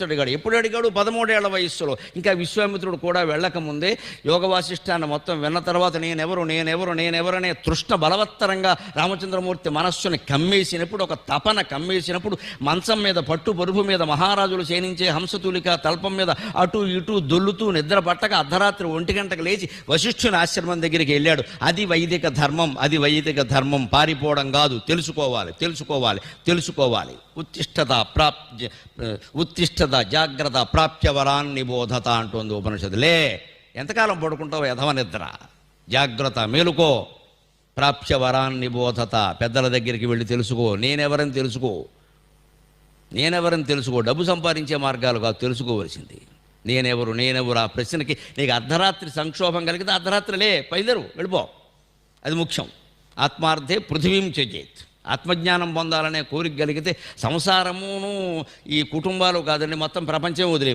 అడిగాడు. ఎప్పుడు అడిగాడు? 13 ఏళ్ల వయస్సులో. ఇంకా విశ్వామిత్రుడు కూడా వెళ్ళకముందే యోగ వాసిష్టాన్ని మొత్తం విన్న తర్వాత నేనెవరనే తృష్ణ బలవత్తరంగా రామచంద్రమూర్తి మనస్సుని కమ్మేసినప్పుడు, ఒక తపన కమ్మేసినప్పుడు, మంచం మీద పట్టు పరుపు మీద మహారాజులు శయనించే హంసతూలిక తల్పం మీద అటు ఇటు దొల్లుతూ నిద్ర పట్టక అర్ధరాత్రి 1 గంటకు లేచి వశిష్ఠుని ఆశ్రమం దగ్గరికి వెళ్ళాడు. అది వైదిక ధర్మం, అది వైదిక ధర్మం. పారిపోవడం కాదు. తెలుసుకోవాలి. ఉత్తిష్టత జాగ్రత్త ప్రాప్యవరాన్ నిబోధత అంటోంది ఉపనిషత్తులే. ఎంతకాలం పడుకుంటావు ఎధవ నిద్ర? జాగ్రత్త, మేలుకో. ప్రాప్యవరాన్ నిబోధత, పెద్దల దగ్గరికి వెళ్ళి తెలుసుకో. నేనెవరని తెలుసుకో. డబ్బు సంపాదించే మార్గాలు కాదు తెలుసుకోవలసింది. నేనెవరు ఆ ప్రశ్నకి నీకు అర్ధరాత్రి సంక్షోభం కలిగితే అర్ధరాత్రిలే బయలుదేరు, వెళ్ళిపో. అది ముఖ్యం. ఆత్మార్థే పృథివీం త్యజేత్. ఆత్మజ్ఞానం పొందాలనే కోరిక కలిగితే సంసారమును ఈ కుటుంబాలు కాదండి, మొత్తం ప్రపంచం వదిలే.